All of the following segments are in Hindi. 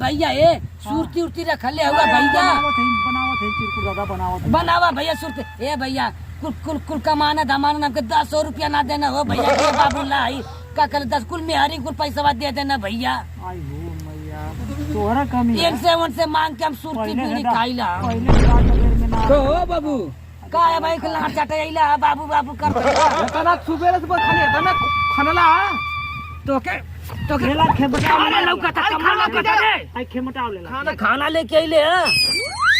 भैया ए सुरती उरती रखले हुआ भैया बनावा भैया सुरती ए भैया कुल कुल कुल कमाना धमाना हमके 10 रुपया ना देना हो भैया के बाबू लाई का कल 10 कुल मेहरी कुल पैसा दे देना भैया तोहरा कमी इनसे उनसे मांग के हम सुरती बीड़ी खाइला तो हो बाबू का है भाई लाट चटैला बाबू बाबू कर तना सुबेरे से खाली तना खनला तो के खेला खेमटा लौकता कमाल लौकता रे आई खेमटा लेला खाना लेके आइले हैं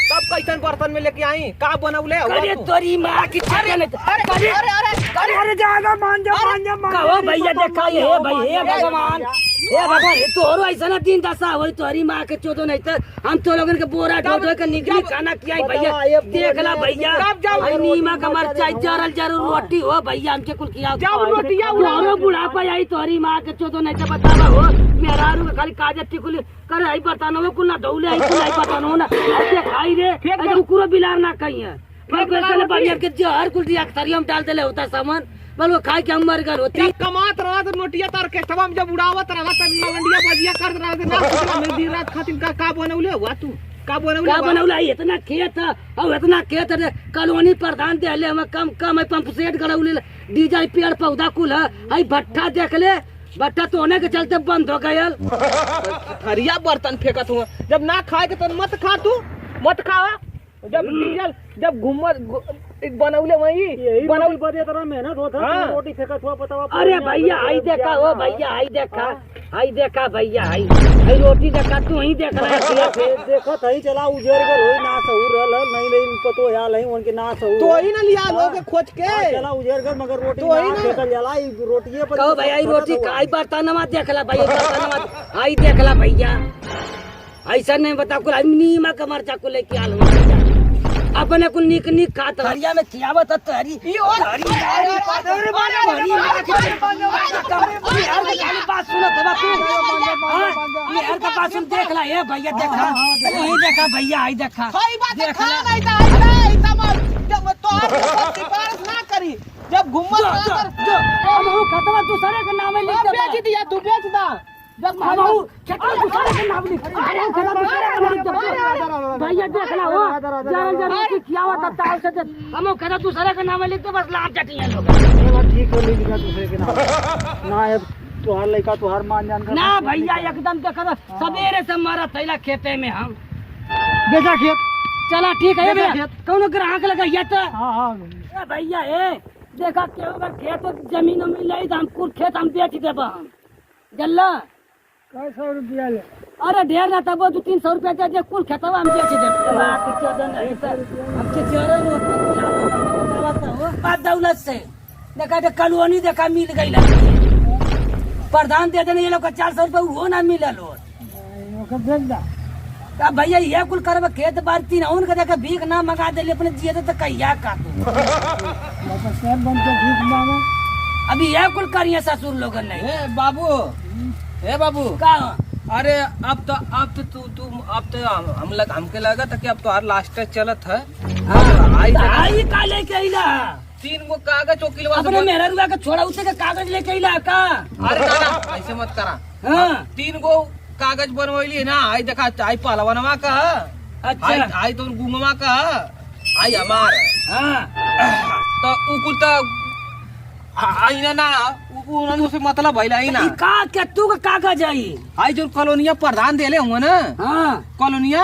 सब कैसन बर्तन में लेके आई का बनौले अरे तोरी माँ की अरे अरे जागा मान जा कहो भैया देखा ये हे भाई हे भगवान ये तोरो ऐसा ना दिन दशा हो तोरी माँ के चोदो नहीं तो हम तो लोगन के बोरा ढो ढो के निकली खाना किया भैया देखला भैया भाई नीमा का मरचाई जरल जरूर रोटी हो भैया हमके कुल खिया तोरो बुढ़ापा आई तोरी माँ के चोदो नहीं तो बतावा हो मेरा खाली काजत टिकुल करे आई बतानो कुल ना दौले आई कुल आई बतानो ना ऐसे खाई रे एकदम कुरो बिलार ना कहीं है फिर कैसे बढ़िया के जहर कुल दिया अक्सरियम डाल देले होता सामान बल वो खाए के हम मर गए होती कमात रहा तो नोटिया तार के सब जब उड़ावत रहा त लवंडिया बजिया कर रहा ना मैं दिन रात खातिर का बनौले हुआ तू का बनौले इतना खेत है और इतना खेत है कॉलोनी प्रधान देले हम कम कम है पंप सेट गड़ौले डीजल पेड़ पौधा कुल है आई भट्ठा देख ले भट्ठा तो होने के चलते बंद हो गयल हरिया बर्तन फेंकत हुआ जब ना खाए के तो मत खा तू मत खा जब डीजल जब घुमत बनौले वही बनौल बदे तरह मेहनत होता रोटी फेंकत हुआ बतावा अरे भैया आई देखा हो भैया आई देखा भैया आई रोटी देखा तू ही देख रहा है देखत है चला उजर गल होई ना सहूर रहल नहीं लेकिन पतो या लई उनके ना सहूर तो ही ना लिया लोग खोज के चला उजर गल मगर रोटी तो ही ना फेंकल जाला ई रोटीए पर कहो भैया ई रोटी खाई बर्तनमा देखला भैया बर्तनमा आई देखला भैया ऐसा नहीं बता कुल नीमा का मरचा को लेके आल अपने कुल निक निक खाता हरिया में खियावत त हरी ई और हरी बात सुनत बा तू यार का बात सुन देखला ए भैया देखा यही देखा भैया आई देखा कोई बात खा नहीं दा तमर जब तो सिफारिश ना करी जब घुमत हम खतवा दूसरे के नाम लिख दे बेच दिया तू बेच दा जब मामू खतवा दूसरे के नाम लिख भैया देखला हो जरल जरल की खियावा त ताव से हम खतवा दूसरे के नाम लिख दे बस लाभ चटिया लोग ठीक हो लिखा दूसरे के नाम ना है तोहार लइका तोहार मान जान ना भैया एकदम देख सवेरे से मारा थैला खेते में हम बेचा खेत चला ठीक है भैया कौनो ग्राहक लगाइए तो हां भैया ए देखा केहू का खेत जमीन में ले हम कुल खेत हम बेच देब हम जल्ला 100 रुपया ले अरे ढेर ना तब 200-300 रुपया दे कुल खेतवा हम बेच देब हमके जरूर बात दौलत से देखा तो कॉलोनी देखा मिल गई प्रधान दे देने ये लोग 400 रुपया वो ना मिलल हो भैया ये कुल करब खेत बार 3 का देखा भीख ना मंगा दे अपने जिये तो कहिया का तू अभी ये कुल करिए ससुर लोगन नहीं ए बाबू का अरे अब तो हमके लगा था कि अब तो हर लास्ट चलत है आई का लेके आइला 3 गो कागज वकीलवा अपने मेरा रुआ का छोड़ा उसे का कागज लेके आइला का अरे ना ऐसे मत करा हां 3 गो कागज बनवैली ना आई देखा आई पहलवनवा का अच्छा आई तो गुंगवा का आई हमार हां तो उकुल तो आई ना उन्होंने से मतलब भइला आई ना का के तू का कागज आई आई जो कॉलोनिया प्रधान देले हुआ ना हां कॉलोनिया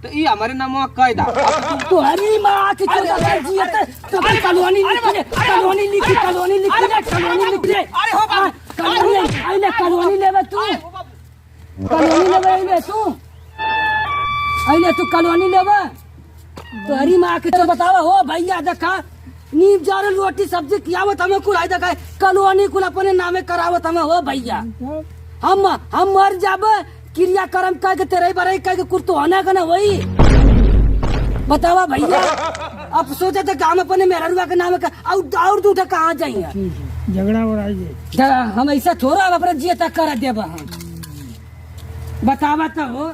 तो ये हमारे नामवा कह दा तो हरी मां की चोदा जियत तो कॉलोनी लिखी कॉलोनी लिखी कॉलोनी लिखी अरे हो बा कॉलोनी लेवे तू कॉलोनी लेवे तू तू कॉलोनी लेवे तो हरी मां के तो बतावा हो भैया देखा नीम जारल रोटी सब्जी खियावत हमें कुल आई देखा कॉलोनी कुल अपने नामे करावत हमें हो भैया हम मर जाबे क्रिया कर्म कह के तेरे बरे कह के कुछ तो होना का ना वही बतावा भैया अब सोचे थे काम अपने मेरा रुआ के नाम का और दूठा कहाँ जाइए झगड़ा हो रहा है हम ऐसा थोड़ा अपने जिये तक कर देबा हम बतावा तो हो